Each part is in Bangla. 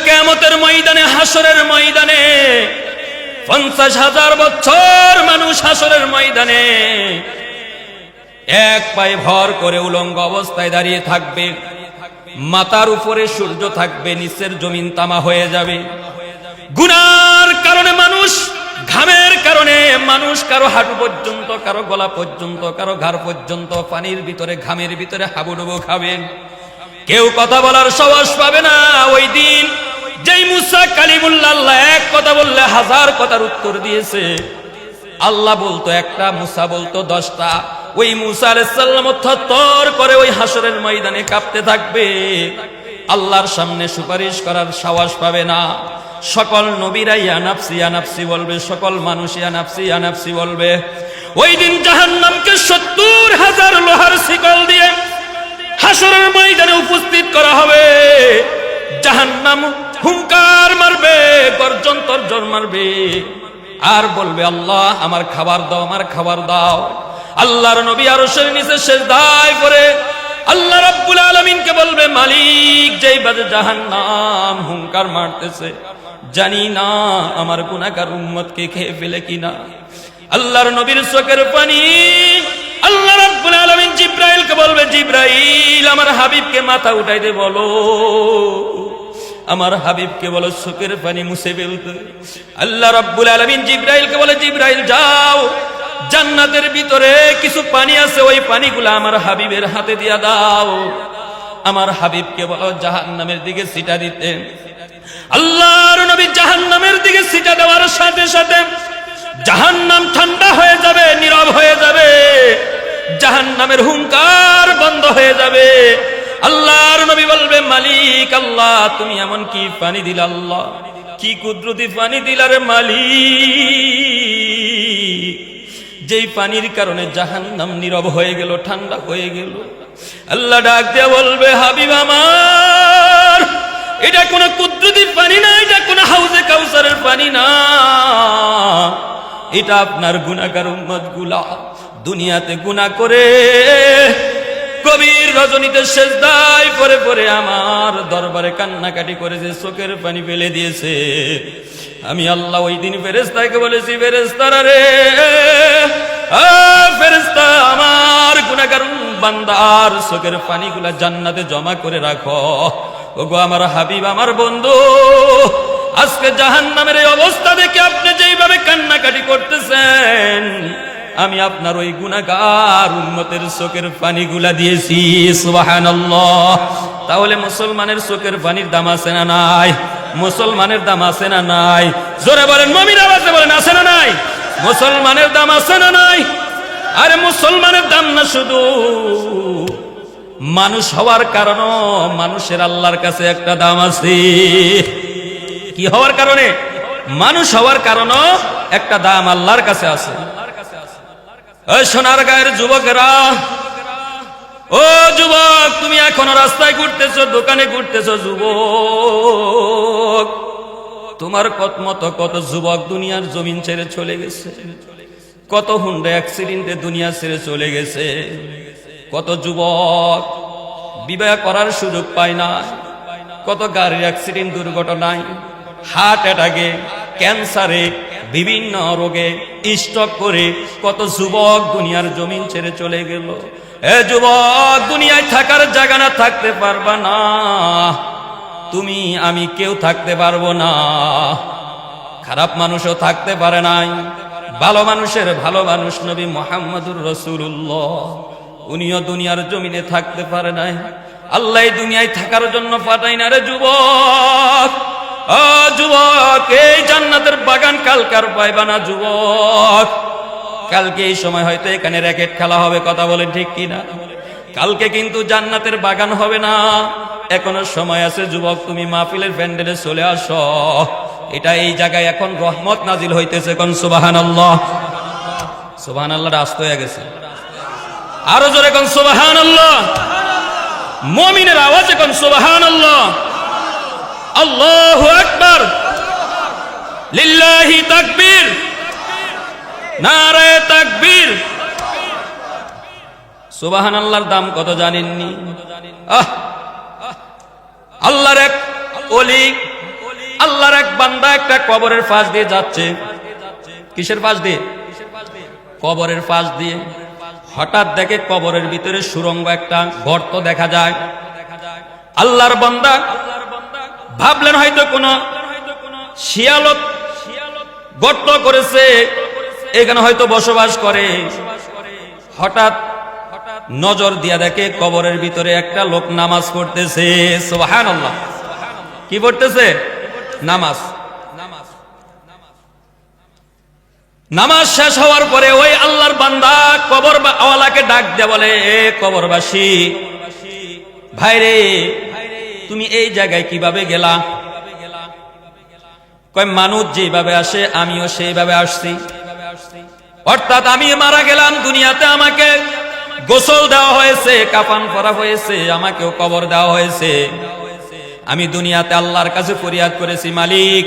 কিয়ামতের ময়দানে, হাসরের ময়দানে 50,000 বছর মানুষ হাসরের ময়দানে এক পায়ে ভর করে উলঙ্গ অবস্থায় দাঁড়িয়ে থাকবে। মাথার উপরে সূর্য থাকবে, নিচের জমিন তামা হয়ে যাবে। গুনার কারণে মানুষ, ঘামের কারণে মানুষ কারো হাঁটু পর্যন্ত, কারো গলা পর্যন্ত, কারো ঘাড় পর্যন্ত পানির ভিতরে, ঘামের ভিতরে হাবুডুবু খাবেন। কেউ কথা বলার সাহস পাবে না। ওই দিন যেই মুসা কালিমুল্লাহ, আল্লাহ এক কথা বললে 1000 কথার উত্তর দিয়েছে। আল্লাহ বলতো একটা, মুসা বলতো 10টা। ওই মুসা আলাইহিস সালাম থরথর করে ওই হাসরের ময়দানে কাঁপতে থাকবে। আল্লাহর সামনে সুপারিশ করার সাহস পাবে না। সকল নবীরা ইয়া নাফসি ইয়া নাফসি বলবে, সকল মানুষ ইয়া নাফসি ইয়া নাফসি বলবে। ওই দিন জাহান্নামকে 70,000 লোহার শিকল দিয়ে হাসরের ময়দানে উপস্থিত করা হবে। জাহান্নাম হুঙ্কার মারবে, গর্জন তর্জন মারবে, আর বলবে আল্লাহ আমার খাবার দাও, আমার খাবার দাও। আল্লাহর নবী আরশের নিচে সিজদায় পড়ে আল্লাহ রাব্বুল আলামিনকে বলবে, মালিক যেই বাজে জাহান্নাম হুঙ্কার মারতেছে, জানি না আমার গুনাহগার উম্মতকে খেয়ে ফেলে কিনা। আল্লাহর নবীর চোখের পানি, আল্লাহ রাব্বুল আলামিন জিবরাইলকে বলবে, জিবরাইল আমার হাবিবকে মাথা উঠাইতে বলো, আমার হাবিবকে বলো চোখের পানি মুছে ফেলতে। আল্লাহ রাব্বুল আলামিন জিবরাইলকে বলে, জিবরাইল যাও, জান্নাতের ভিতরে কিছু পানি আছে, ওই পানিগুলো আমার হাবিবের হাতে দিয়া দাও। আমার হাবিবকে বলো জাহান্নামের দিকে ছিটা দিতে। আল্লাহর নবী জাহান্নামের দিকে ছিটা দেওয়ার সাথে সাথে জাহান্নাম ঠান্ডা হয়ে যাবে, নীরব হয়ে যাবে, জাহান্নামের হুঙ্কার বন্ধ হয়ে যাবে। আল্লাহর নবী বলবে, মালিক আল্লাহ তুমি এমন কি পানি দিলা, আল্লাহ কি কুদরতি পানি দিলা রে মালিক, যেই পানির কারণে জাহান্নাম নীরব হয়ে গেল, ঠান্ডা হয়ে গেল। আল্লাহ ডাক দিয়ে বলবে, হাবিব আমার, এটা কোনো কুদরতি পানি না, এটা কোনো হাউজে কাউসারের পানি না, এটা আপনার গুনাহগার উম্মতগুলা দুনিয়াতে গুনাহ করে গভীর রজনীতে সিজদায় পড়ে পড়ে আমার দরবারে কান্নাকাটি করে যে চোখের পানি ফেলে দিয়েছে। আমি আল্লাহ ওই দিন ফেরেশতাকে বলেছি, ফেরেশতারা রে, ফেরেশতা আমার গুনাহগার বান্দার চোখের পানিগুলা জান্নাতে জমা করে রাখো। ওগো আমার হাবিব, আমার বন্ধু, আজকে জাহান্নামের এই অবস্থা দেখে আপনি যেইভাবে কান্নাকাটি করতেছেন, আমি আপনার ওই গুনাহগার উম্মতের চোখের পানিগুলা দিয়েছি। সুবহানাল্লাহ। তাহলে মুসলমানের চোখের পানির দাম আছে না নাই? মুসলমানের দাম আছে না নাই? জোরে বলেন, মুমিন আওয়াজে বলেন, আছে না নাই? মুসলমানের দাম আছে না নাই? আরে মুসলমানের দাম না শুধু মানুষ হওয়ার কারণে, মানুষের আল্লাহর কাছে একটা দাম আছে। কি হওয়ার কারণে? মানুষ হওয়ার কারণে একটা দাম আল্লাহর কাছে আছে। সোনার গায়ের যুবকেরা, ও যুবক, তুমি এখনো রাস্তায় ঘুরতেছো, দোকানে ঘুরতেছো, যুবক, তোমার কত যুবক দুনিয়ার জমিন ছেড়ে চলে গেছে, কত হুন্ডা অ্যাক্সিডেন্টে দুনিয়া ছেড়ে চলে গেছে, কত যুবক বিবাহ করার সুযোগ পায় না, কত গাড়ির অ্যাক্সিডেন্ট দুর্ঘটনায়, হার্ট অ্যাটাকে, ক্যান্সারে, বিভিন্ন রোগে স্ট্রোক করে কত যুবক দুনিয়ার জমিন ছেড়ে চলে গেল। এ যুবক, দুনিয়ায় থাকার জায়গা না, থাকতে পারবা না, তুমি আমি কেউ থাকতে পারবো না। খারাপ মানুষও থাকতে পারে নাই, ভালো মানুষের ভালো মানুষ নবী মুহাম্মদুর রাসূলুল্লাহ, উনিও দুনিয়ার জমিনে থাকতে পারে নাই। আল্লাহ দুনিয়ায় থাকার জন্য পাঠাই না রে যুবক। ও যুবক, এই জান্নাতের বাগান কালকার পাইবা না যুবক। কালকে এই সময় হয়তো এখানে র্যাকেট খেলা হবে, কথা বলেন ঠিক কিনা? কালকে কিন্তু জান্নাতের বাগান হবে না। এখনো সময় আছে যুবক, তুমি মাহফিলের প্যান্ডেলে চলে আসো। এটা এই জায়গায় এখন রহমত নাজিল হইতেছে। কোন সুবহানাল্লাহ। সুবহানাল্লাহ রাস্ত হয়ে গেছে, আরো জোরে কোন সুবহানাল্লাহ। মুমিনের আওয়াজে কোন সুবহানাল্লাহ। আল্লাহু আকবার, লিল্লাহি তাকবীর, নারায়ে তাকবীর। সুবহানাল্লাহর দাম কত জানেননি? আল্লাহর এক ওলি, আল্লাহর এক বান্দা একটা কবরের পাশ দিয়ে যাচ্ছে। কিসের পাশ দিয়ে? কবরের পাশ দিয়ে। হঠাৎ দেখে কবরের ভিতরে সুড়ঙ্গ একটা গর্ত দেখা যায়। আল্লাহর বান্দা ভাবলেন হয়তো কোন শিয়ালত গর্ত করেছে, এখানে হয়তো বসবাস করে। হঠাৎ নজর দিয়া দেখে কবরের ভিতরে একটা লোক নামাজ পড়তেছে। সুবহানাল্লাহ। কি পড়তেছে? নামাজ। নামাজ শেষ হওয়ার পরে ওই আল্লাহর বান্দা কবর ওয়ালাকে ডাক দিয়ে বলে, এ কবরবাসী ভাইরে, তুমি এই জায়গায় কিভাবে গেলা? কয়, মানুষ যেভাবে আসে আমিও সেইভাবে আসছি। অর্থাৎ আমি মারা গেলাম, দুনিয়াতে আমাকে গোসল দেওয়া হয়েছে, কাফন পরা হয়েছে, আমাকেও কবর দেওয়া হয়েছে। আমি দুনিয়াতে আল্লাহর কাছে ফরিয়াদ করেছি, মালিক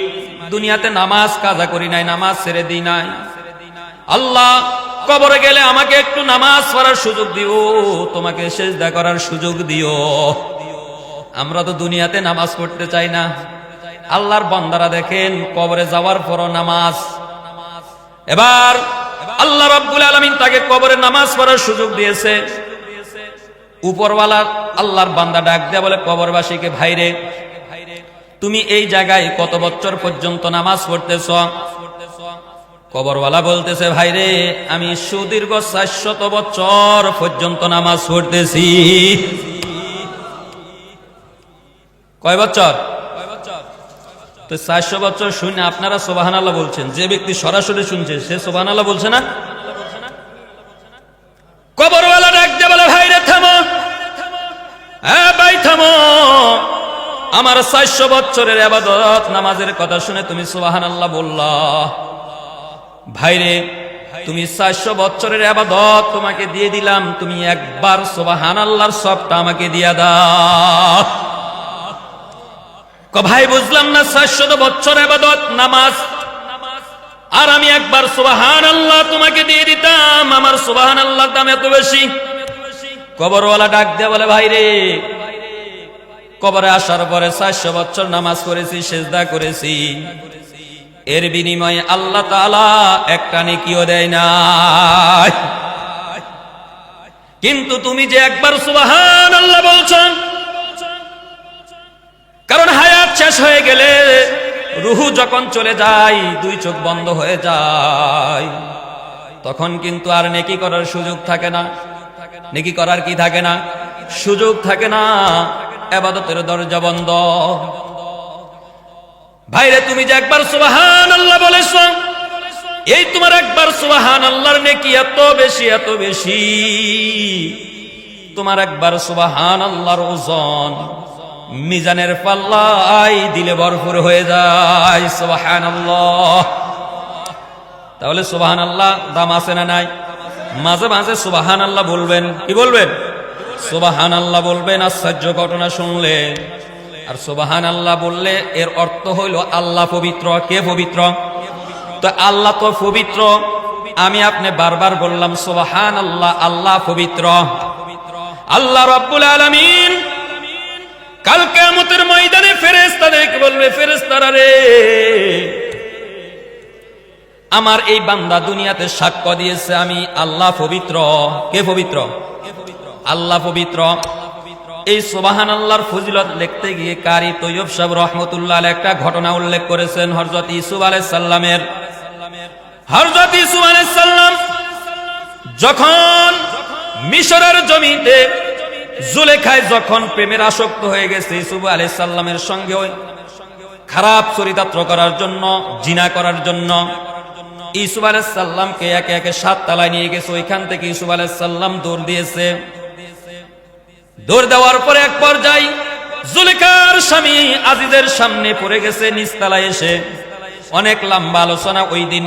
দুনিয়াতে নামাজ কাজা করি নাই, নামাজ ছেড়ে দিই নাই। আল্লাহ, কবরে গেলে আমাকে একটু নামাজ পড়ার সুযোগ দিও, তোমাকে সিজদা করার সুযোগ দিও। আমরা তো দুনিয়াতে নামাজ পড়তে চাই না। আল্লাহর বান্দারা দেখেন কবরে যাওয়ার পরও নামাজ। এবার আল্লাহ রাব্বুল আলামিন তাকে কবরে নামাজ পড়ার সুযোগ দিয়েছে। উপরওয়ালা আল্লাহর বান্দা ডাক দেয়া বলে কবরবাসীকে, ভাইরে তুমি এই জায়গায় কত বছর পর্যন্ত নামাজ পড়তেছ? কবরওয়ালা বলতেছে, ভাইরে আমি সুদীর্ঘ 400 বছর পর্যন্ত নামাজ পড়তেছি। কয় বছর? তো 400 বছর শুনে আপনারা সুবহানাল্লাহ বলছেন, যে ব্যক্তি সরাসরি শুনছে সে সুবহানাল্লাহ বলছে না? কবরওয়ালা ডাক দিয়ে বলে, ভাইরে থামো, হ্যাঁ ভাই থামো, আমার 400 বছরের ইবাদত নামাজের কথা শুনে তুমি সুবহানাল্লাহ বললা। ভাইরে তুমি 400 বছরের ইবাদত তোমাকে দিয়ে দিলাম, তুমি একবার সুবহানাল্লাহর সবটা আমাকে দিয়া দাও। ভাই বুঝলাম না, 400 বছর ইবাদত নামাজ, আর আমি একবার সুবহানাল্লাহ তোমাকে দিয়ে দিতাম, আমার সুবহানাল্লাহর দাম এত বেশি। কবরওয়ালা ডাক দিয়ে বলে, ভাইরে কবরে আসার পরে 400 বছর নামাজ করেছি, সিজদা করেছি, এর বিনিময়ে আল্লাহ তাআলা একটা নেকিও দেয় না। কিন্তু তুমি যে একবার সুবহানাল্লাহ বলছো, কারণ হায়াত শেষ হয়ে গেলে রূহ যখন চলে যায়, দুই চোখ বন্ধ হয়ে যায়, তখন কিন্তু আর নেকি করার সুযোগ থাকে না। নেকি করার কি থাকে না? সুযোগ থাকে না, ইবাদতের দরজা বন্ধ। ভাইরে তুমি যে একবার সুবহানাল্লাহ বলেছো, এই তোমার একবার সুবহানাল্লাহর নেকি এত বেশি, এত বেশি, তোমার একবার সুবহানাল্লাহর ওজন মিজানের পাল্লায় দিলে ভরপুর হয়ে যায়। সুবহানাল্লাহ। তাহলে সুবহানাল্লাহ দাম আছে না নাই? মাঝে মাঝে সুবহানাল্লাহ বলবেন। কি বলবেন? সুবহানাল্লাহ বলবেন আশ্চর্য ঘটনা শুনলে। আর সুবহানাল্লাহ বললে এর অর্থ হইল আল্লাহ পবিত্র। কে পবিত্র? তো আল্লাহ তো পবিত্র, আমি আপনি বারবার বললাম সুবহানাল্লাহ, আল্লাহ পবিত্র। আল্লাহ রাব্বুল আলামিন কাল কিয়ামতের ময়দানে ফেরেশতাদেরকে বলবে, ফেরেশতারা রে, আমার এই বান্দা দুনিয়াতে সাক্ষ্য দিয়েছে আমি আল্লাহ পবিত্র। কে পবিত্র? আল্লাহ পবিত্র। এই সুবহানাল্লাহর ফজিলত লিখতে গিয়ে কারি তৈয়ব সাহেব রাহমাতুল্লাহ আলাইহি একটা ঘটনা উল্লেখ করেছেন হযরত ইউসুফ আলাইহিস সালামের। হযরত ইউসুফ আলাইহিস সালাম যখন মিশরের জমিতে জুলেখায় যখন প্রেমের আসক্ত হয়ে গেছে, ইউসুফ আলাইহিস সালামের সঙ্গে ওই খারাপ চরিতার্থ করার জন্য, জিনা করার জন্য ইউসুফ আলাইহিস সালামকে একে একে 7 তলায় নিয়ে গেছে। ওইখান থেকে ইউসুফ আলাইহিস সালাম দৌড় দিয়েছে। দৌড় দেওয়ার পরে এক পর্যায়ে জুলেখার স্বামী আজিজের সামনে পড়ে গেছে নিচতলায় এসে। অনেক লম্বা আলোচনা। ওই দিন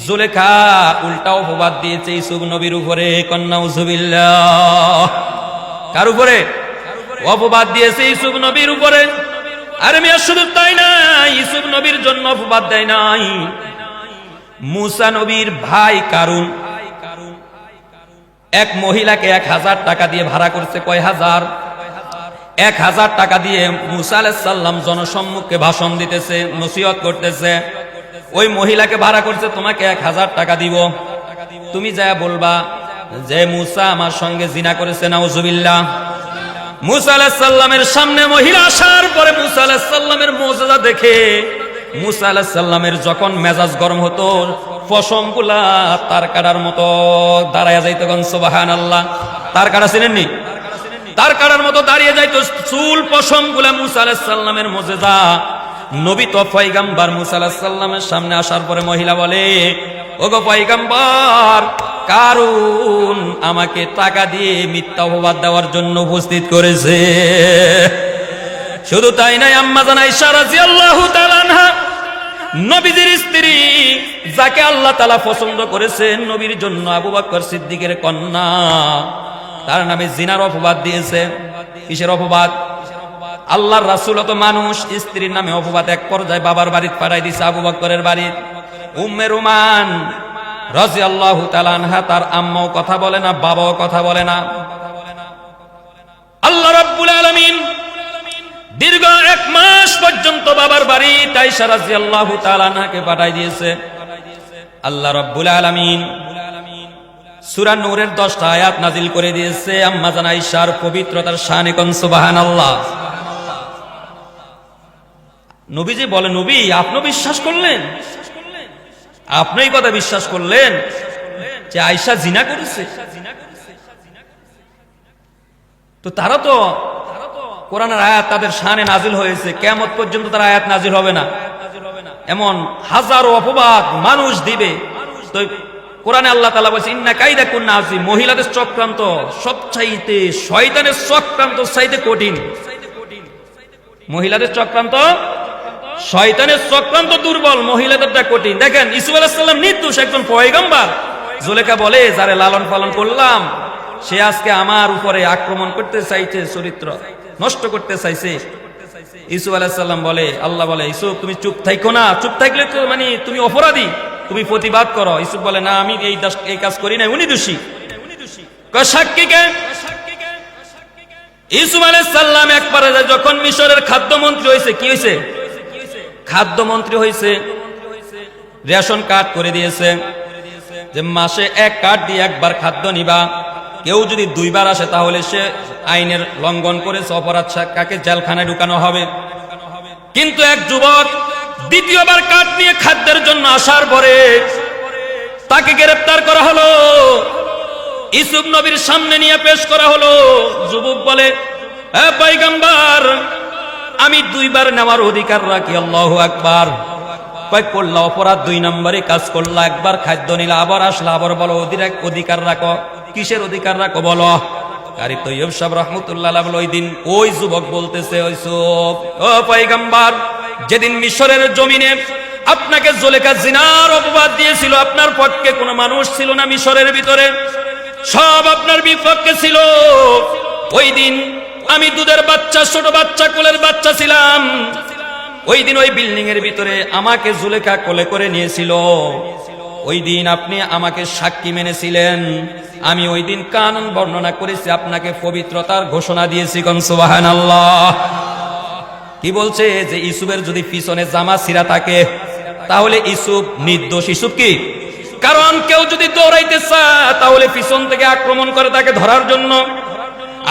জুলেখা উল্টা অপবাদ দিয়েছে ইউসুফ নবীর উপরে। কন্নাউযুবিল্লাহ। কার উপরে? অপবাদ দিয়েছে ইউসুফ নবীর উপরে। আরে মিয়া শুধু তাই না, ইউসুফ নবীর জন্য অপবাদ দেয় নাই, মুসা নবীর ভাই কারুন এক মহিলাকে 1000 টাকা দিয়ে ভাড়া করছে। কয় হাজার? 1000 টাকা দিয়ে মুসা আলাইহিস সালাম জনসম্মুখে ভাষণ দিতেছে, নসিহত করতেছে। ওই মহিলাকে ভাড়া করছে, তোমাকে 1000 টাকা দিব, তুমি যা বলবা যে মুসা আমার সঙ্গে জিনা করেছে, নাউজুবিল্লাহ। মুসা আলাইহিস সালামের সামনে মহিলা আসার পরে মুসা আলাইহিস সালামের মুজিজা দেখে মুসা আলাইহিস সালামের যখন মেজাজ গরম হতো, পশমগুলা তার কাটার মতো দাঁড়ায় যাইত। সুবহানাল্লাহ। তার কাটা চিনেননি? তার কাটার মতো দাঁড়িয়ে যাইতো চুল পশমগুলা। মুসা আলাইহিস সালামের মুজিজা। নবী তো পয়গম্বর মুসা আলাইহিস সালামের সামনে আসার পরে মহিলা বলে, ওগো পয়গম্বর, কারুন আমাকে টাকা দিয়ে মিথ্যা অপবাদ দেওয়ার জন্য উপস্থিত করেছে। শুধু তাই নাই, আম্মা জান আয়েশা রাদিয়াল্লাহু তাআলা আনহা, নবীজির স্ত্রী, যাকে আল্লাহ তাআলা পছন্দ করেছেন নবীর জন্য, আবু বকর সিদ্দিকের কন্যা, তার নামে জিনার অপবাদ দিয়েছে। কিসের অপবাদ? আল্লাহর রাসূল তো মানুষ, স্ত্রীর নামে অপবাদ এক পর্যায়ে বাবার বাড়িতে পাঠাই দিয়েছে, আবু বকরের বাড়ি। উম্মে রুমান রাদিয়াল্লাহু তাআলা আনহা, তার আম্মাও কথা বলে না, বাবাও কথা বলে না। আল্লাহ রাব্বুল আলামিন দীর্ঘ 1 মাস পর্যন্ত বাবার বাড়িতে আয়েশা রাদিয়াল্লাহু তাআলা আনহাকে পাঠাই দিয়েছে। আল্লাহ রাব্বুল আলামিন সূরা নূরের 10টা আয়াত নাজিল করে দিয়েছে আম্মা জান আয়েশার পবিত্রতার শানে। কোন সুবহানাল্লাহ। নবীজি বলে, নবী আপনি বিশ্বাস করলেন? আপনি এই কথা বিশ্বাস করলেন যে আয়েশা জিনা করেছে? তো তারা তো কোরআনের আয়াত তাদের শানে নাজিল হয়েছে, কিয়ামত পর্যন্ত তার আয়াত নাজিল হবে না, এমন হাজারো অপবাদ মানুষ দিবে। তো কোরআনে আল্লাহ তাআলা বলেছে, ইন্না কাইদাকুন্না আযীম, মহিলাদের চক্রান্ত সবচাইতে, শয়তানের চক্রান্ত চাইতে কঠিন। মহিলাদের চক্রান্ত, শয়তানের চক্রান্ত দুর্বল, মহিলাদেরটা কঠিন। দেখেন ইসুফ আলাইহিস সালাম নির্দোষ, একজন পয়গম্বর। জুলেখা বলে, যারে লালন পালন করলাম সে আজকে আমার উপরে আক্রমণ করতে চাইছে, চরিত্র নষ্ট করতে চাইছে। ইসুফ আলাইহিস সালাম বলে, আল্লাহ বলে, ইসুফ তুমি চুপ থাইকো না, চুপ থাকলে তো মানে তুমি অপরাধী, তুমি প্রতিবাদ করো। ইসুফ বলে, না আমি এই কাজ করি না, উনি দোষী। সাক্ষীকে ইসুফ আলাইহিস সালাম একবারে যখন মিশরের খাদ্যমন্ত্রী হয়েছে, কি হয়েছে? খাদ্যমন্ত্রী হয়েছে, রেশন কার্ড করে দিয়েছে যে মাসে 1 কার্ড দিয়ে একবার খাদ্য নিবা। কেউ যদি 2 বার আসে তাহলে সে আইনের লঙ্ঘন করেছে, অপরাধ, কাকে জেলখানায় ঢুকানো হবে। কিন্তু এক যুবক 2য়বার কার্ড নিয়ে খাদ্যের জন্য আসার পরে তাকে গ্রেফতার করা হলো, ইসুফ নবীর সামনে নিয়ে পেশ করা হলো। যুবক বলে, হে পয়গম্বর, আমি 2 বার নেওয়ার অধিকার রাখি। আল্লাহু আকবার। কয় করলা অপরাধ, 2 নম্বরে কাজ করলা, একবার খাদ্য নিলা, আবার আসলা, আবার বলো অধিকার রাখো। কিসের অধিকার রাখো বলো? কারি তৈয়ব সাহেব রাহমাতুল্লাহ আলাইহি বলে, ওই দিন ওই যুবক বলতেছে, ওই ইউসুফ, ও পয়গম্বর, যেদিন মিশরের জমিনে আপনাকে জুলেখা জিনার অপবাদ দিয়েছিল, আপনার পক্ষে কোনো মানুষ ছিল না মিশরের ভিতরে, সব আপনার বিপক্ষে ছিল। ওই দিন আমি দুধের বাচ্চা, ছোট বাচ্চা, কোলের বাচ্চা ছিলাম। ওই দিন ওই বিল্ডিং এর ভিতরে আমাকে জুলেখা কোলে করে নিয়েছিল। ওই দিন আপনি আমাকে সাক্ষী মেনেছিলেন। আমি ওই দিন কানুন বর্ণনা করেছি, আপনাকে পবিত্রতার ঘোষণা দিয়েছি। কোন সুবহানাল্লাহ। কি বলছে যে ইউসুফের যদি পিছনে জামা ছিঁড়া থাকে তাহলে ইউসুফ নির্দোষ। ইউসুফ কি? কারণ কেউ যদি দৌড়াইতে চায় তাহলে পিছন থেকে আক্রমণ করে তাকে ধরার জন্য।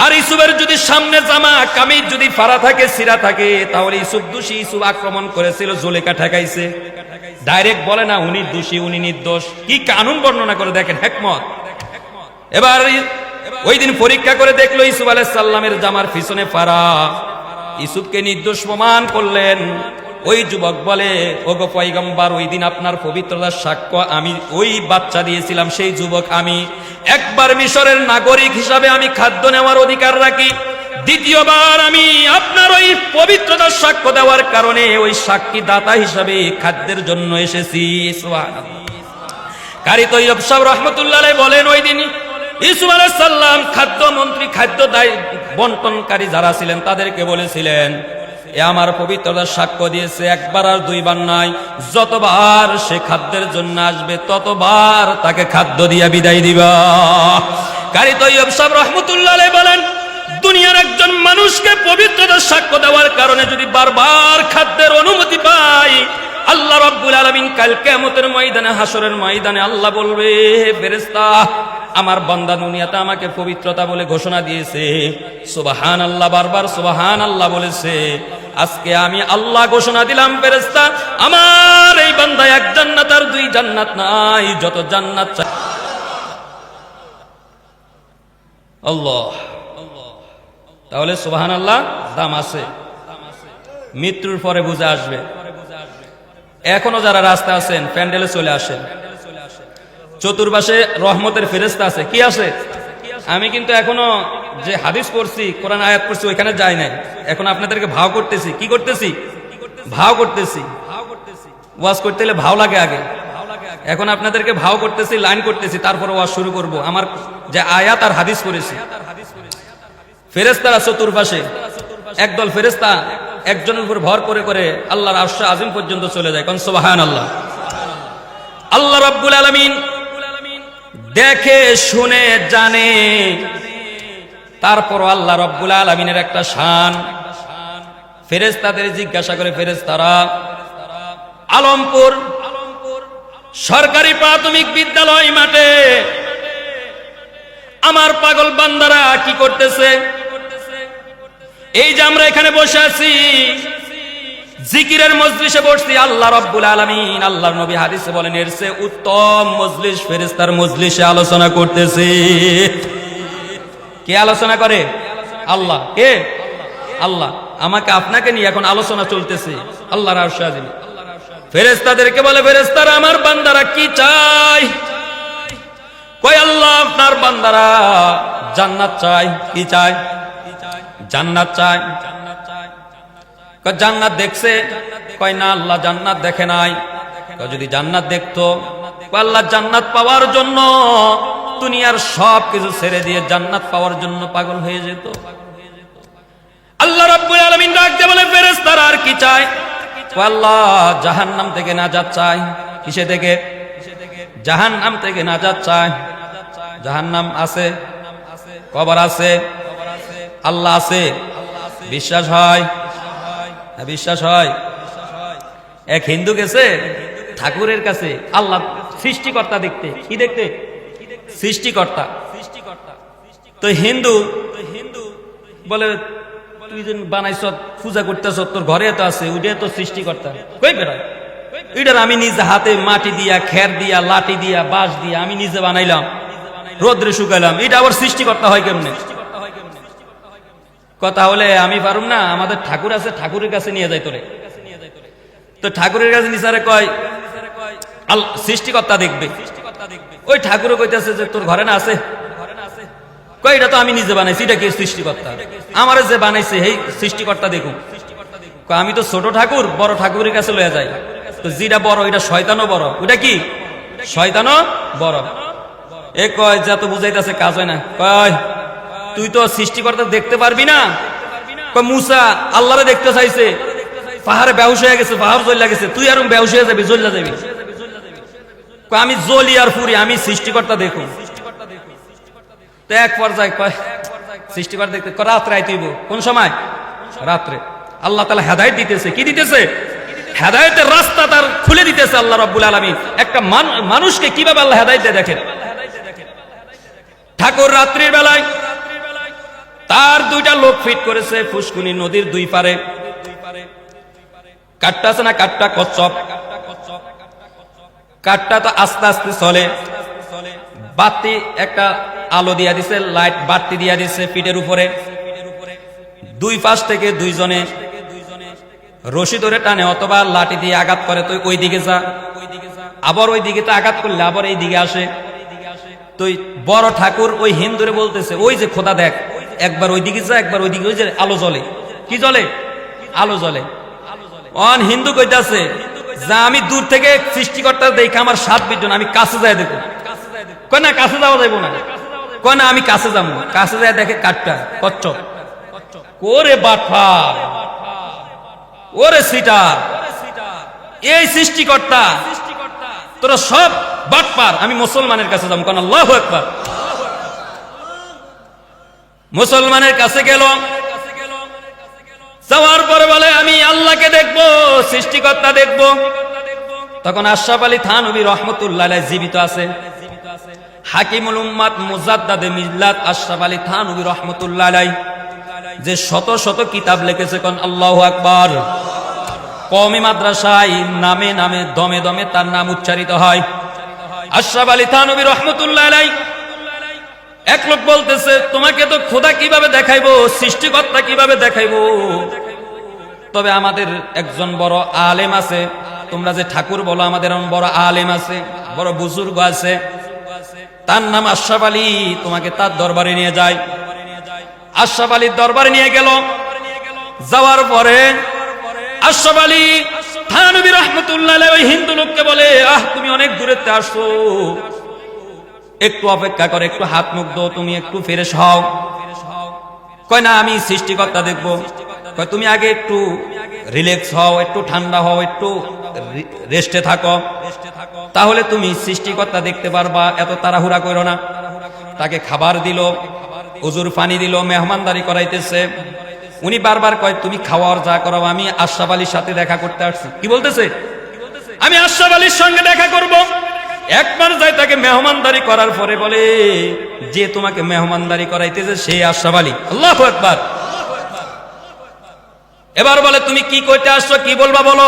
আর ইউসুফের যদি সামনে জামা কামিজ যদি ফাড়া থাকে, ছিঁড়া থাকে, তাহলে ইউসুফ দোষী। ইউসুফ আক্রমণ করেছিল, জুলেখা ঠেকাইছে। ডাইরেক্ট বলে না উনি দোষী, উনি নির্দোষ। কি কানুন বর্ণনা করে দেখেন, হিকমত। এবার ওই দিন পরীক্ষা করে দেখলো ইউসুফ আলাইহিস সালামের জামার পিছনে ফাড়া, ইউসুফকে নির্দোষ প্রমাণ করলেন। ওই যুবক বলে, ওগো পয়গম্বর, ওই দিন আপনার পবিত্রতার সাক্ষ্য আমি ওই বাচ্চা দিয়েছিলাম, সেই যুবক আমি। একবার মিশরের নাগরিক হিসাবে আমি খাদ্য নেওয়ার অধিকার রাখি, 2য়বার আমি আপনার ওই পবিত্রতার সাক্ষ্য দেওয়ার কারণে ওই সাক্ষী দাতা হিসাবে খাদ্যের জন্য এসেছি। সুবহানাল্লাহ। কারি তৈয়ব সাহেব রাহমাতুল্লাহ আলাইহি বলেন, ওই দিন ইউসুফ আলাইহিস সালাম খাদ্য মন্ত্রী, খাদ্য বন্টনকারী যারা ছিলেন তাদেরকে বলেছিলেন, এ আমার পবিত্রতার সাক্ষ্য দিয়েছে, 1 বার আর 2 বার নয়, যতবার সে খাদ্যের জন্য আসবে ততবার তাকে খাদ্য দিয়া বিদায় দিবা। কারি তৈয়ব সাহেব রাহমাতুল্লাহ আলাইহি বলেন, দুনিয়ার একজন মানুষকে পবিত্রতার সাক্ষ্য দেওয়ার কারণে যদি বারবার খাদ্যের অনুমতি পায়, আল্লাহ রাব্বুল আলামিন কাল কিয়ামতের ময়দানে, হাসরের ময়দানে আল্লাহ বলবে, ফেরেশতা আমার বান্দা দুনিয়াতে আমাকে পবিত্রতা বলে ঘোষণা দিয়েছে, সুবহানাল্লাহ, বারবার সুবহানাল্লাহ বলেছে। আজকে আমি আল্লাহ ঘোষণা দিলাম, ফেরেশতা আমার এই বান্দা এক জান্নাত আর দুই জান্নাত নাই, যত জান্নাত চাই। আল্লাহ, তাহলে সুবহানাল্লাহ দাম আছে, মৃত্যুর পরে বুঝে আসবে। এখনো যারা রাস্তা আছেন প্যান্ডেলে চলে আসেন, চতুর্পাশে রহমতের ফেরেশতা আছে। কি আছে? আমি কিন্তু এখনো যে হাদিস পড়ছি, কোরআন আয়াত পড়ছি, ওইখানে যাই নাই। এখন আপনাদেরকে ভাও করতেছি। কি করতেছি? ভাও করতেছি। ওয়াজ করতে হলে ভাও লাগে আগে। এখন আপনাদেরকে ভাও করতেছি, লাইন করতেছি, তারপরে ওয়াজ শুরু করব। আমার যে আয়াত আর হাদিস পড়েছি, ফেরেশতারা চতুর্পাশে, একদল ফেরেশতা একজনের উপর ভর করে করে আল্লাহর আরশ আজিম পর্যন্ত চলে যায়। কোন সুবহানাল্লাহ। আল্লাহ রাব্বুল আলামিন দেখে শুনে জানে, তারপর আল্লাহ রাব্বুল আলামিনের একটা শান। ফেরেশতাদের জিজ্ঞাসা করে, ফেরেশতারা আলমপুর সরকারি প্রাথমিক বিদ্যালয় মাঠে আমার পাগল বান্দারা কি করতেছে? এই যে আমরা এখানে বসে আছি, জিকিরের মজলিসে বসছি, আল্লাহ রাব্বুল আলামিন, আল্লাহর নবী হাদিসে বলেন এর চেয়ে উত্তম মজলিস ফেরেশতার মজলিসে আলোচনা করতেছে। কে আলোচনা করে? আল্লাহ। কে? আল্লাহ। আমাকে আপনাকে নিয়ে এখন আলোচনা চলতেছে আল্লাহর আরশ আজিম। ফেরেশতাদেরকে বলে, ফেরেশতারা আমার বান্দারা কি চায়? কয় আল্লাহ আপনার বান্দারা জান্নাত চায়। কি চায়? জান্নাত চায়। জান্নাত দেখছে? কয় না আল্লাহ জান্নাত দেখে নাই। যদি জান্নাত দেখতো, আল্লাহ জান্নাত পাওয়ার জন্য দুনিয়ার সব কিছু ছেড়ে দিয়ে জান্নাত পাওয়ার জন্য পাগল হয়ে যেত। আল্লাহ রাব্বুল আলামিন ডাক দিয়ে বলে, ফেরেশতারা আর কি চায়? আল্লাহ জাহান্নাম থেকে নাজাত চায়। কিসে থেকে? জাহান্নাম থেকে নাজাত চায়। জাহান্নাম আছে, কবর আছে, আল্লাহ আছে, বিশ্বাস হয়? বিশ্বাস হয়? এক হিন্দু গেছে ঠাকুরের কাছে আল্লাহ সৃষ্টিকর্তা দেখতে। কি দেখতে? সৃষ্টিকর্তা। তো হিন্দু বলে, তুই যে বানাইছ, পূজা করতেছ, তোর ঘরে তো আছে, ওইটাই তো সৃষ্টিকর্তা। কই বেড়ায়? ওইটার আমি নিজে হাতে মাটি দিয়া, খের দিয়া, লাঠি দিয়া, বাঁশ দিয়া আমি নিজে বানাইলাম, রোদ্রে শুকাইলাম, এটা আবার সৃষ্টিকর্তা হয় কেমনে? কথা হলে আমি পারুম না, আমাদের ঠাকুর আছে, ঠাকুরের কাছে নিয়ে যাই তোরে। তো ঠাকুরের কাছে নিসারে কয় সৃষ্টিকর্তা দেখবে। ওই ঠাকুরও কইতেছে যে তোর ঘরে না আছে? কয় এটা তো আমি নিজে বানাইছি, এটা কি সৃষ্টিকর্তা? আমার যে বানাইছে এই সৃষ্টিকর্তা দেখুন। আমি তো ছোট ঠাকুর, বড় ঠাকুরের কাছে লয়ে যাই। তো যেটা বড় এটা শয়তানও বড়। ওটা কি? শয়তানও বড়। এ কয় যা তো বুঝাইতেছে, কাজ হয় না। কয় তুই তো সৃষ্টিকর্তা দেখতে পারবি না। মুসা আল্লাহরে দেখতে চাইছে, পাহাড়ে বেহুশ হয়ে গেছে, পাহাড় জ্বলে গেছে, তুই আর বেহুশ হয়ে যাবি, জ্বলে যাবি। আমি জ্বলি আর ফুরি, আমি সৃষ্টিকর্তা দেখুন। তো এক পর্যায়ে কয় সৃষ্টিকর্তা দেখতে, রাত্রে আইতেইব। কোন সময়? রাত্রে। আল্লাহ তাআলা হেদায়েত দিতেছে। কি দিতেছে? হেদায়েতের রাস্তা তার খুলে দিতেছে আল্লাহ রাব্বুল আলামিন। একটা মানুষকে কিভাবে আল্লাহ হেদায়েত দেয় দেখেন। ঠাকুর রাত্রির বেলায় তার দুইটা লোক ফিট করেছে ফুসকুনি নদীর দুই পারে। কাঠটা আছে না, কাঠটা কচ্ছপ, কাঠটা তো আস্তে আস্তে চলে। বাতি একটা আলো দিয়া দিছে, লাইট বাতি দিয়া দিছে পিঠের উপরে। দুই পাশ থেকে দুইজনে রশি ধরে টানে অথবা লাঠি দিয়ে আঘাত করে। তো ওই দিকে যা, আবার ওই দিকে তো আঘাত করলে আবার এই দিকে আসে। তো বড় ঠাকুর ওই হিন্দুরে বলতেছে, ওই যে খোদা দেখ, একবার ওই দিকে যা, একবার ওই দিকে, ওই যে আলো জ্বলে। কি জ্বলে? আলো জ্বলে। অন হিন্দু কইতাছে যা আমি দূর থেকে সৃষ্টিকর্তা দেখে আমার সাত বিজন, আমি কাছে যায় দেখো। কয় না কাছে যাওয়া যাবো না। কয় না আমি কাছে যাবো। কাছে যায় দেখে কাঠটা কচ্ছপ। ওরে বাটফা, ওরে সিটার, এই সৃষ্টিকর্তা তোরা সব বাটপার, আমি মুসলমানের কাছে যাবো। কারণ আল্লাহু আকবার। মুসলমানের কাছে গেল, যাওয়ার পরে বলে আমি আল্লাহকে দেখব, সৃষ্টিকর্তা দেখব। তখন আশরাফ আলী থানভী রহমতুল্লাহ আলাইহি জীবিত আছে। হাকিমুল উম্মাত মুজাদ্দাদে মিল্লাত আশরাফ আলী থানভী রহমতুল্লাহ আলাইহি যে শত শত কিতাব লিখেছে, কোন আল্লাহু আকবার। কওমি মাদ্রাসায় নামে নামে দমে দমে তার নাম উচ্চারিত হয়। আশরাফ আলী থানভী রহমতুল্লাহ আলাইহি এক লোক বলতেছে, তোমাকে তো খোদা কিভাবে দেখাইবো, সৃষ্টিকর্তা কিভাবে দেখাইবো? তবে আমাদের একজন বড় আলেম আছে, তোমরা যে ঠাকুর বলো, আমাদের এমন বড় আলেম আছে, বড় বুজুর্গ আছে, তার নাম আশরাফ আলী, তোমাকে তার দরবারে নিয়ে যায়। আশরাফ আলীর দরবারে নিয়ে গেল। যাওয়ার পরে আশরাফ আলী থানভী রাহমাতুল্লাহ আলাইহি ওই হিন্দু লোককে বলে, তুমি অনেক দূরেতে আসছো, একটু অপেক্ষা করে, একটু হাত মুখ দাও, তুমি একটু ফ্রেশ হও। কয় না, আমি সৃষ্টিকর্তা দেখবো। কয় তুমি আগে একটু রিল্যাক্স হও, একটু ঠান্ডা হও, একটু রেস্টে থাকো, তাহলে তুমি সৃষ্টিকর্তা দেখতে পারবা, এত তাড়াহুড়া করো না। তাকে খাবার দিল, উজুর পানি দিল, মেহমানদারি করাইতেছে। উনি বারবার কয়, তুমি খাওয়ার যা করো, আমি আশরাফ আলীর সাথে দেখা করতে আসছি। কি বলতেছে? আমি আশরাফ আলীর সঙ্গে দেখা করব। একবার যাই, তাকে মেহমানদারি করার পরে বলে, যে তোমাকে মেহমানদারি করাইতেছে সেই আশরাফ আলী। আল্লাহু আকবার। এবার বলে, তুমি কি করতে আসছো, কি বলবা বলো।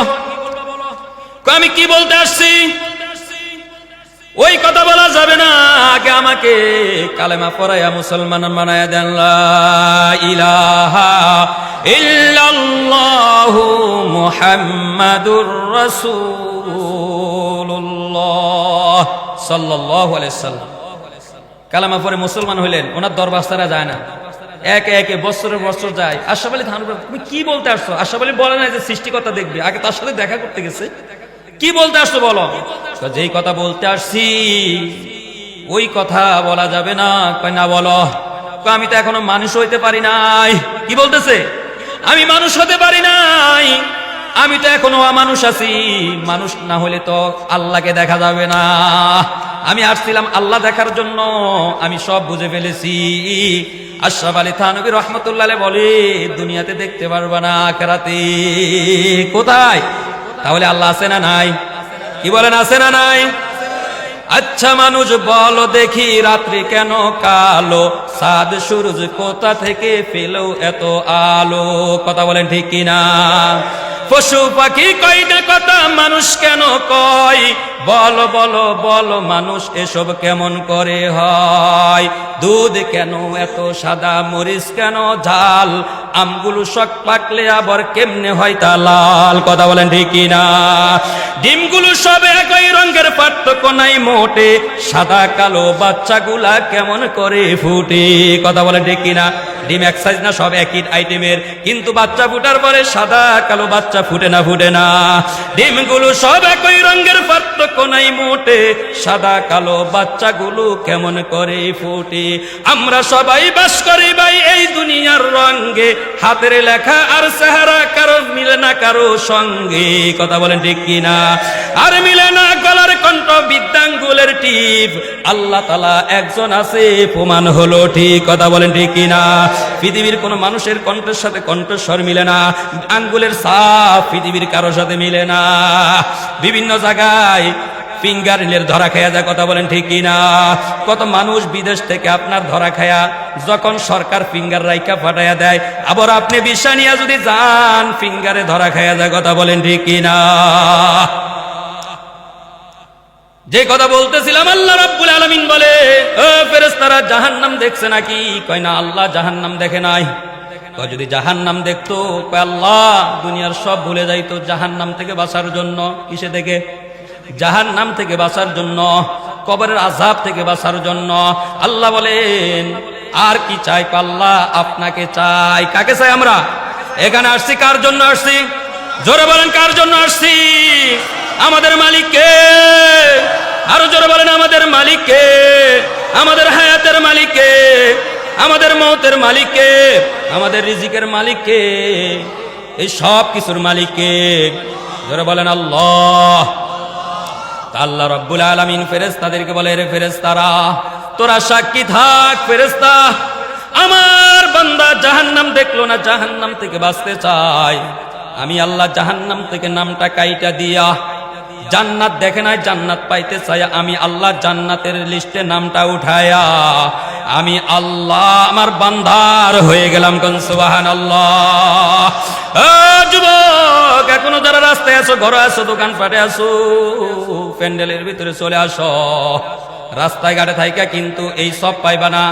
আমি কি বলতে আসছি ওই কথা বলা যাবে না, আগে আমাকে কালেমা পড়াইয়া মুসলমান বানায়া দেন। লা ইলাহা ইল্লাল্লাহু মুহাম্মাদুর রাসূলুল্লাহ সাল্লাল্লাহু আলাইহি সাল্লাম। কালেমা পড়ে মুসলমান হইলেন, ওনার দরবার ছাড়া যায় না, একে একে বছরের বছর যায়। আশরাফ আলী থানভী, তুমি কি বলতে আসছো? আশরাফ আলী বলে না যে সৃষ্টিকর্তা দেখবে, আগে তার সাথে দেখা করতে গেছে। কি বলতে আসছো বলো। যেই কথা বলতে আসছি ওই কথা বলা যাবে না। কয় না, বলো। আমি তো এখনো মানুষ হইতে পারি নাই। কি বলতেছে? আমি মানুষ হতে পারি নাই, আমি তো এখনো অমানুষ আছি। মানুষ না হলে তো আল্লাহকে দেখা যাবে না। আমি আসছিলাম আল্লাহ দেখার জন্য, আমি সব বুঝে ফেলেছি। আশরাফ আলী থানভী রহমতুল্লাহ আলাইহি বলে, দুনিয়াতে দেখতে পারবা না, আখিরাতে। কোথায়? তাহলে আল্লাহ আছে না নাই? কি বলেন, আছে না নাই? আচ্ছা মানুষ বলো দেখি, রাত্রি কেন কালো, চাঁদ সূরজ কোথা থেকে পেলো এত আলো? কথা বলেন ঠিক কিনা? পশু পাখি কয় না কথা, মানুষ কেন কয়? বলো বলো বলো মানুষ এসব কেমন করে হয়? দুধ কেন এত সাদা, মরিচ কেন ঝাল, আমগুলো শক পাকলে আবার কেমনে হয় তা লাল? কথা বলেন ঠিক কিনা? ডিমগুলো সব একই রঙের, পার্থক্য নাই মোটে, সাদা কালো বাচ্চাগুলা কেমন করে ফুটে? কথা বলেন ঠিক কিনা? ডিম এক সাইজ না, সব একই আইটেমের, কিন্তু বাচ্চা ফুটার পরে সাদা কালো বাচ্চা ফুটে না, ফুটে না। ডিমগুলো সব একই রঙের, পার্থক্য নাই মোটে, সাদা কালো বাচ্চাগুলো কেমন করে ফুটে? আমরা সবাই বাস করি ভাই এই দুনিয়ার রঙে, হাতের লেখা আর চেহারা কারো মিলে না কারো সঙ্গে। কথা বলেন ঠিক কিনা? আর মিলে না গলার কণ্ঠ, বিদ্যাঙ্গুলের টিপ, আল্লাহ তাআলা একজন আছে, প্রমাণ হলো ঠিক। কথা বলেন ঠিক কিনা? পৃথিবীর কোন মানুষের কণ্ঠের সাথে কণ্ঠস্বর মিলে না, আঙ্গুলের ছাপ পৃথিবীর কারোর সাথে মিলে না। বিভিন্ন জায়গায় ফিঙ্গারিলের ধরা খায়া যায়। কথা বলেন ঠিক কিনা? কত মানুষ বিদেশ থেকে আপনার ধরা খায়া, যখন সরকার ফিঙ্গার রাইকা ফাটাইয়া দেয়, আবার আপনি বিষা নিয়ে যদি যান, ফিঙ্গারে ধরা খায়া যায়। কথা বলেন ঠিক কিনা? যে কথা বলতেছিলাম, আল্লাহ রাব্বুল আলামিন বলে, ও ফেরেশতারা জাহান্নাম দেখছে নাকি? কয় না, আল্লাহ জাহান্নাম দেখে নাই। কয় যদি জাহান্নাম দেখতো, কয় আল্লাহ দুনিয়ার সব ভুলে যাইতো জাহান্নাম থেকে বাঁচার জন্য। কিসে থেকে? জাহান্নাম থেকে বাঁচার জন্য, কবরের আযাব থেকে বাঁচার জন্য। আল্লাহ বলেন, আর কি চাই? আল্লাহ আপনাকে চাই। কাকে চাই আমরা? এখানে আসছি কার জন্য আসছি? জোরে বলেন, কার জন্য আসছি? আমাদের মালিককে। আরো জোরে বলেন, আমাদের মালিককে, আমাদের হায়াতের মালিককে, আমাদের মওতের মালিককে, আমাদের রিজিকের মালিককে, এই সব কিছুর মালিককে। জোরে বলেন আল্লাহ। আল্লাহ রাব্বুল আলামিন ফেরেশতাদেরকে বলে, রে ফেরেশতারা তোরা সাক্ষী থাক। ফেরেশতা আমার বান্দা জাহান্নাম দেখলো না, জাহান্নাম থেকে বাঁচতে চায়, আমি আল্লাহ জাহান্নাম থেকে নামটা কাইটা দিয়া জান্নাত দেখে নাই, জান্নাত পাইতে চাই, আমি আল্লাহ জান্নাতের লিস্টে নামটা উঠায়া আমি আল্লাহ আমার বান্দার হয়ে গেলাম। কোন সুবহানাল্লাহ। যুবক, এখনো যারা রাস্তায় আছো, ঘরে আছো, দোকান পাটে আছো, প্যান্ডেলের ভিতরে চলে আসো। রাস্তায় ঘাটে থাইকা কিন্তু এই সব পাইবা না,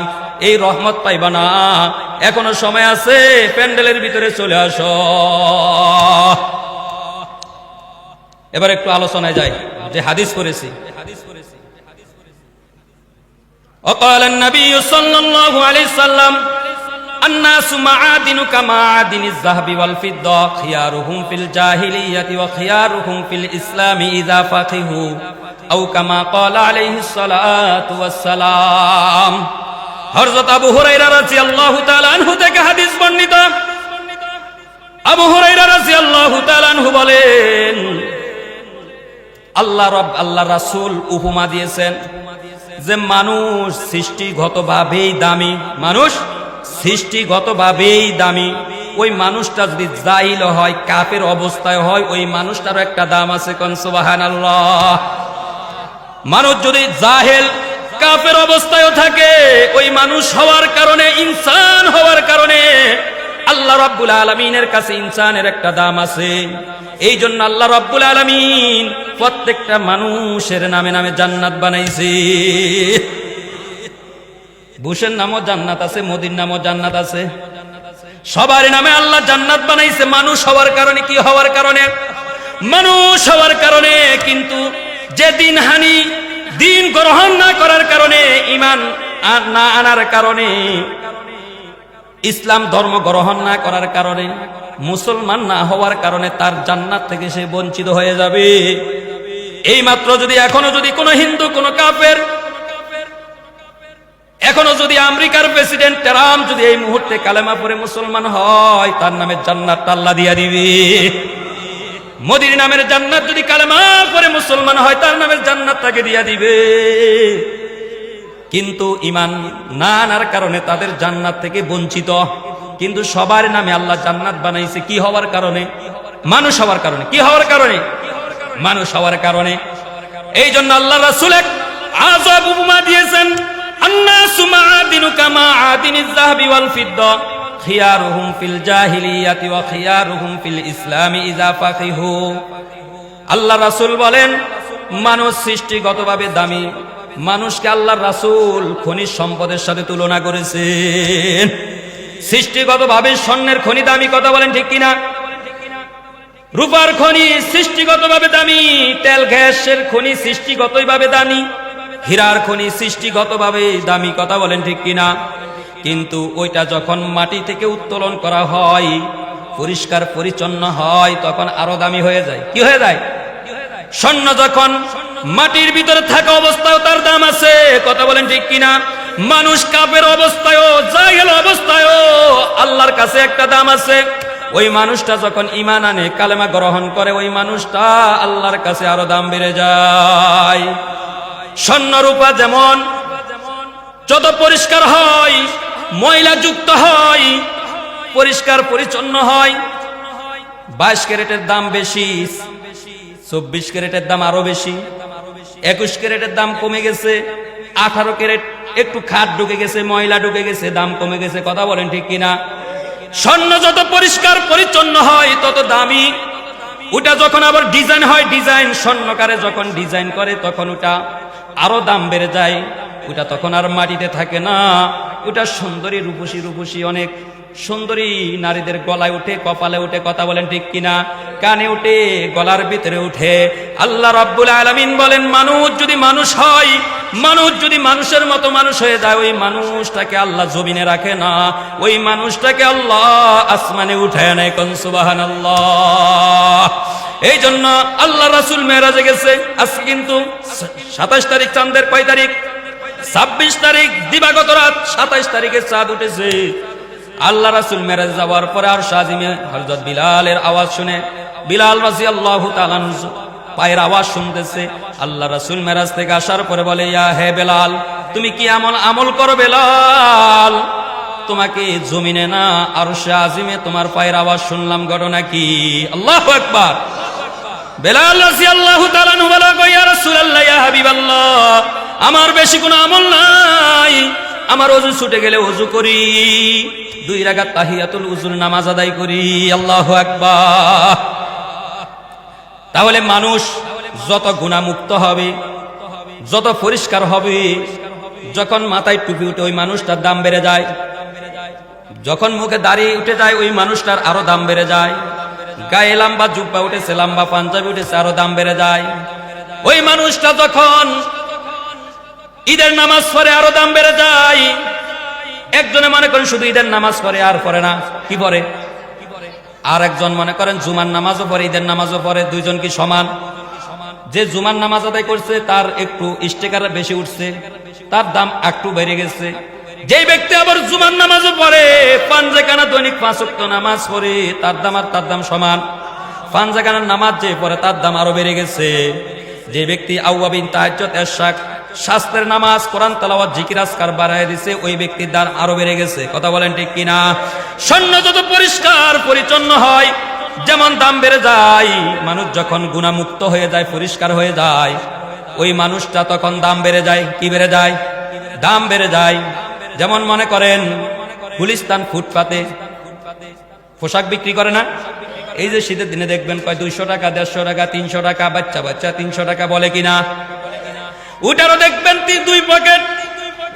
এই রহমত পাইবা না। এখনো সময় আছে, প্যান্ডেলের ভিতরে চলে আসো। এবার একটু আলোচনায় যাই, যে হাদিস পড়েছি। وقال النبي صلى الله عليه وسلم الناس معادن كمعادن الذهب والفضة خيارهم في الجاهلية وخيارهم في الإسلام إذا فقهوا أو كما قال عليه الصلاة والسلام। হযরত আবু হুরায়রা রাদিয়াল্লাহু তাআলা আনহু থেকে হাদিস বর্ণিত। আবু হুরায়রা রাদিয়াল্লাহু তাআলা আনহু বলেন, আল্লাহ রাসূল উপমা দিয়েছেন যে মানুষ সৃষ্টিগতভাবেই দামি, মানুষ সৃষ্টিগতভাবেই দামি। ওই মানুষটা যদি জাহিল হয়, কাফের অবস্থায় হয়, ওই মানুষটারও একটা দাম আছে। কোন সুবহানাল্লাহ। মানুষ যদি জাহেল কাফের অবস্থায়ও থাকে, ওই মানুষ হওয়ার কারণে, ইনসান হওয়ার কারণে আল্লাহ রাব্বুল আলামিনের কাছে ইনসানের একটা দাম আছে। এই জন্য আল্লাহ রাব্বুল আলামিন প্রত্যেকটা মানুষের নামে নামে জান্নাত বানাইছে। বুশের নামও জান্নাত আছে, মোদির নামও জান্নাত আছে, সবার নামে আল্লাহ জান্নাত বানাইছে। মানুষ হওয়ার কারণে, কি হওয়ার কারণে? মানুষ হওয়ার কারণে। কিন্তু যে দিন হানি, দিন গ্রহণ না করার কারণে, ঈমান না আনার কারণে, ইসলাম ধর্ম গ্রহণ না করার কারণে, মুসলমান না হওয়ার কারণে তার জান্নাত থেকে সে বঞ্চিত হয়ে যাবে। এই মাত্র যদি এখনো যদি কোনো হিন্দু, কোনো কাফের, এখনো যদি আমেরিকার প্রেসিডেন্ট ট্রাম্প যদি এই মুহূর্তে কালেমা পড়ে মুসলমান হয়, তার নামে জান্নাত আল্লাহ দিয়া দিবে। মোদির নামের জান্নাত যদি কালেমা পড়ে মুসলমান হয়, তার নামের জান্নাত তাকে দিয়া দিবে। কিন্তু ঈমান না আনার কারণে তাদের জান্নাত থেকে বঞ্চিত। কিন্তু সবার নামে আল্লাহ জান্নাত বানাইছে, কি হওয়ার কারণে? মানুষ হওয়ার কারণে। কি হওয়ার কারণে? মানুষ হওয়ার কারণে। এই জন্য আল্লাহ রাসূল এক আযাব উপমা দিয়েছেন, আন্নাসু মাআদিনু কামাআদিনিজ যাহাবি ওয়াল ফিদ্দা খিয়ারুহুম ফিল জাহিলিয়াতি ওয়া খিয়ারুহুম ফিল ইসলামি ইযা ফাকিহু। আল্লাহ রাসূল বলেন, মানুষ সৃষ্টিগতভাবে দামি। মানুষকে আল্লাহর রাসূল খনিজ সম্পদের সাথে তুলনা করেছেন। সৃষ্টিগতভাবে স্বর্ণের খনি দামি, কথা বলেন ঠিক কিনা? রূপার খনি সৃষ্টিগতভাবে দামি, তেল গ্যাসের খনি সৃষ্টিগতভাবে দামি, হীরার খনি সৃষ্টিগতভাবে দামি, কথা বলেন ঠিক কিনা? কিন্তু ওইটা যখন মাটি থেকে উত্তোলন করা হয়, পরিষ্কার পরিচ্ছন্ন হয়, তখন আরো দামি হয়ে যায়। কি হয়ে যায়? স্বর্ণ যখন মাটির ভিতরে থাকা অবস্থায় তার দাম আছে, কথা বলেন ঠিক কিনা? মানুষ কাফের অবস্থায়ও, জাহেল অবস্থায়ও আল্লাহর কাছে একটা দাম আছে। ওই মানুষটা যখন ঈমান আনে, কালেমা গ্রহণ করে, ওই মানুষটা আল্লাহর কাছে আরো দাম বেড়ে যায়। স্বর্ণ রূপা যেমন যত পরিষ্কার হয়, ময়লা যুক্ত হয়, পরিষ্কার পরিচ্ছন্ন হয়, 22 ক্যারেটের দাম বেশি, 24 ক্যারেটের দাম আরো বেশি, 21 ক্যারেটের দাম কমে গেছে, 18 ক্যারেট একটু খাদ ঢুকে গেছে, ময়লা ঢুকে গেছে, দাম কমে গেছে, কথা বলেন ঠিক কিনা? স্বর্ণ যত পরিষ্কার পরিচ্ছন্ন হয় তত দামি। ওটা যখন আবার ডিজাইন হয়, ডিজাইন স্বর্ণকারে যখন ডিজাইন করে, তখন ওটা আরো দাম বেড়ে যায়। ওটা তখন আর মাটিতে থাকে না, ওটা সুন্দরী রূপসী রূপসী অনেক সুন্দরী নারীদের গলায় উঠে, কপালে উঠে, কথা বলেন ঠিক কিনা? কানে উঠে, গলার ভিতরে উঠে। আল্লাহ রাব্বুল আলামিন বলেন, মানুষ যদি মানুষ হয়, মানুষ যদি মানুষের মতো মানুষ হয়ে যায়, ওই মানুষটাকে আল্লাহ জমিনে রাখে না, ওই মানুষটাকে আল্লাহ আসমানে উঠায় নেয়। কোন সুবহানাল্লাহ। এই জন্য আল্লাহ রাসূল মেরাজে গেছে। আজকে কিন্তু 27 তারিখ, চাঁদের কয় তারিখ? 26 তারিখ, দিবাগত রাত 27 তারিখে চাঁদ উঠেছে। আল্লাহ রাসূল মেরাজ যাওয়ার পরে আর শাজিমে হযরত বিলালের আওয়াজ শুনে, বিলাল রাদিয়াল্লাহু তাআলা পায়ের আওয়াজ শুনতেছে। আল্লাহ রাসূল মেরাজ থেকে আসার পরে বলে, ইয়া হে বেলাল, তুমি কি এমন আমল করো বেলাল? তোমাকে জমিনে না আরশে আজিমে তোমার পায়ের আওয়াজ শুনলাম। ঘটনা কি? আল্লাহু আকবার। বেলাল রাদিয়াল্লাহু তাআলা আনহু বলা, ইয়া রাসূলুল্লাহ, ইয়া হাবিবাল্লাহ, আমার বেশি কোনো আমল নাই, আমার ওযু ছুটে গেলে ওযু করি, 2 রাকাত তাহিয়াতুল ওযুর নামাজ আদায় করি। আল্লাহু আকবার। তাহলে মানুষ যত গুনাহমুক্ত হবে, যত পরিষ্কার হবে, যখন মাথায় টুপি উঠে ওই মানুষটার দাম বেড়ে যায়, যখন মুখে দাড়ি উঠে যায় ওই মানুষটার আরো দাম বেড়ে যায়, গায়ে লম্বা জুব্বা উঠেছে, লম্বা পাঞ্জাবি উঠেছে, আরো দাম বেড়ে যায়। ওই মানুষটা যখন ঈদের নামাজ পড়ে আরো দাম বেড়ে যায়। একজনে মনে করেন শুধু ঈদের নামাজ পড়ে আর পড়ে না, কি পড়ে? আর একজন মনে করেন জুমার নামাজও পড়ে ঈদের নামাজও পড়ে। দুইজন কি সমান? যে জুমার নামাজ আদায় করছে তার একটু স্টিকার বেশি উঠছে, তার দাম একটু বেড়ে গেছে। যেই ব্যক্তি আবার জুমার নামাজও পড়ে, পাঞ্জাকানা দৈনিক 5 ওয়াক্ত নামাজ পড়ে, তার দাম আর তার দাম সমান। পাঞ্জাকানার নামাজ যে পড়ে তার দাম আরো বেড়ে গেছে। যে ব্যক্তি আওয়াবিন, তাহাজ্জুদ, ইশরাক, শাস্ত্রের নামাজ, কোরআন তেলাওয়াত, জিকির আজকার বাড়ায় দিছে, ওই ব্যক্তির দাম আরো বেড়ে গেছে। কথা বলেন ঠিক কিনা? সৈন্য যত পরিষ্কার পরিচ্ছন্ন হয়, যেমন দাম বেড়ে যায়। মানুষ যখন গুনাহমুক্ত হয়ে যায়, পরিষ্কার হয়ে যায়, ওই মানুষটা তখন দাম বেড়ে যায়। কি বেড়ে যায়? দাম বেড়ে যায়। যেমন মনে করেন গুলিস্তান ফুটপাতে পোশাক বিক্রি করে না? এই যে শীতের দিনে দেখবেন কয় 200 টাকা, 150 টাকা, 300 টাকা, বাচ্চা বাচ্চা 300 টাকা বলে কিনা? ওটারও দেখবেন 2 প্যাকেট,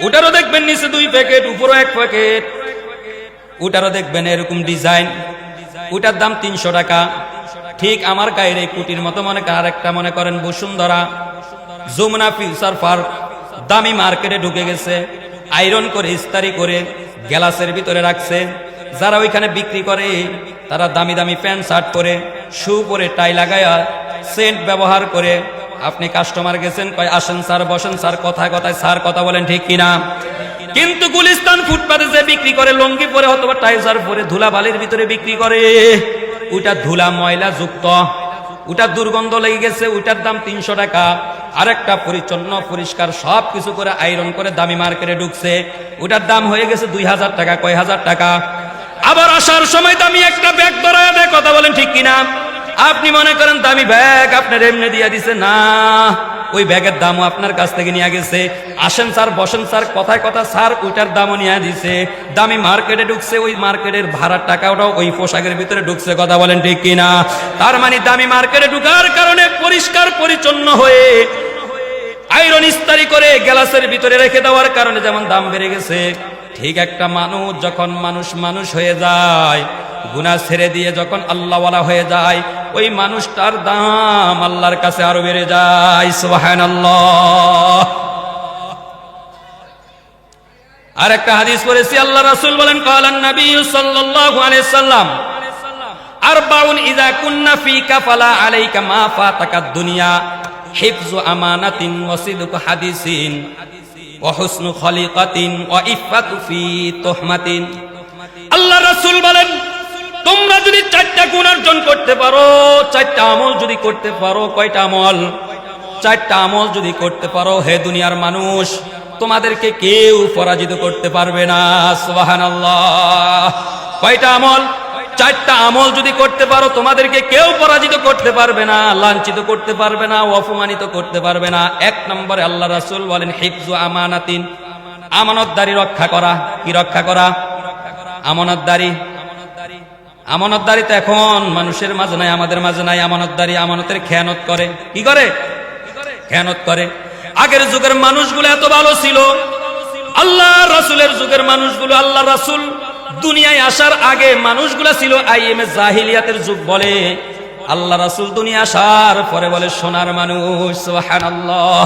ওটারও দেখবেন নিচে 2 প্যাকেট, উপরও 1 প্যাকেট। ওটারও দেখবেন এরকম ডিজাইন, ওটার দাম 300 টাকা। ঠিক আমার গায়ের এই কুটির মতো মনে করেন আরেকটা মনে করেন বসুন্ধরা, যমুনা ফিউচার পার্ক দামি মার্কেটে ঢুকে গেছে, আয়রন করে ইস্তারি করে গ্লাসের ভিতরে রাখছে। যারা ওইখানে বিক্রি করে তারা দামি দামি প্যান্ট শার্ট পরে, শু পরে, টাই লাগায়া, সেন্ট ব্যবহার করে। আপনি কাস্টমার গেছেন, কয় আসেন স্যার, বসেন স্যার, কথায় কথায় স্যার, কথা বলেন ঠিক কিনা? কিন্তু গুলিস্তান ফুটপাতে যে বিক্রি করে লঙ্গি পরে অথবা টাইজার পরে ধুলা বালির ভিতরে বিক্রি করে, ওটা ধুলা ময়লা যুক্ত, ওটা দুর্গন্ধ লেগে গেছে, ওটার দাম 300 টাকা। আরেকটা পরিচ্ছন্ন পরিষ্কার সব কিছু করে আয়রন করে দামি মার্কেটে ঢুকছে, ওটার দাম হয়ে গেছে 2000 টাকা, কয় হাজার টাকা। আবার আসার সময় দামি একটা ব্যাগ ধরায় দেয়। কথা বলেন ঠিক কিনা? আপনি মনে করেন দামি ব্যাগ আপনার এমনি দিয়ে দিছে, না, ওই ব্যাগের দামও আপনার কাছ থেকে নিয়ে গেছে। আসেন স্যার, বসেন স্যার, কথায় কথা স্যার, ওইটার দামও নিয়ে দিছে। দামি মার্কেটে ঢুকছে, ওই মার্কেটের ভাড়ার টাকাটাও ওই পোশাকের ভিতরে ঢুকছে। কথা বলেন ঠিক কিনা? তার মানে দামি মার্কেটে ঢুকার কারণে পরিষ্কার পরিচ্ছন্ন হয়ে আয়রন ইস্তারি করে গ্লাসের ভিতরে রেখে দেওয়ার কারণে যেমন দাম বেড়ে গেছে, ঠিক একটা মানুষ যখন মানুষ হয়ে যায়, গুনাহ ছেড়ে দিয়ে যখন আল্লাহওয়ালা হয়ে যায়, ওই মানুষটার দাম আল্লাহর কাছে আরো বেড়ে যায়। সুবহানাল্লাহ। আর একটা হাদিস পড়েছি, আল্লাহ রাসূল বলেন, ক্বালান নবী সাল্লাল্লাহু আলাইহি সাল্লাম, আরবাউন ইযা কুন্না ফিকা ফালা আলাইকা মা ফাতাকাদ দুনিয়া হিফযু আমানাতিন ওয়া সিদকু হাদিসিন ওয়া হুসনু খলিকাতিন ওয়া ইফফাতু ফি তুহমাতিন। আল্লাহ রাসূল বলেন, তোমরা যদি 4টা গুণ অর্জন করতে পারো, 4টা আমল যদি করতে পারো, কয়টা আমল? 4টা আমল যদি করতে পারো, হে দুনিয়ার মানুষ, তোমাদেরকে কেউ পরাজিত করতে পারবে না। সুবহানাল্লাহ। কয়টা আমল? 4টা আমল যদি করতে পারো, তোমাদেরকে কেউ পরাজিত করতে পারবে না, লাঞ্ছিত করতে পারবে না, অপমানিত করতে পারবে না। 1 নম্বরে আল্লাহ রাসূল বলেন, হিফযু আমানাতিন, আমানতদারি রক্ষা করা। কি রক্ষা করা? আমানতদারি। আমানতদারি তো এখন মানুষের মাঝে নাই, আমাদের মাঝে নাই। আমানতদারি আমানতের খেয়ানত করে। কি করে? খেয়ানত করে। আগের যুগের মানুষগুলো এত ভালো ছিল, আল্লাহ রাসূলের যুগের মানুষগুলো, আল্লাহ রাসূল দুনিয়ায় আসার আগে মানুষগুলা ছিল আইএমএ জাহিলিয়াতের যুগ বলে, আল্লাহ রাসূল দুনিয়া আসার পরে বলে সোনার মানুষ। সুবহানাল্লাহ।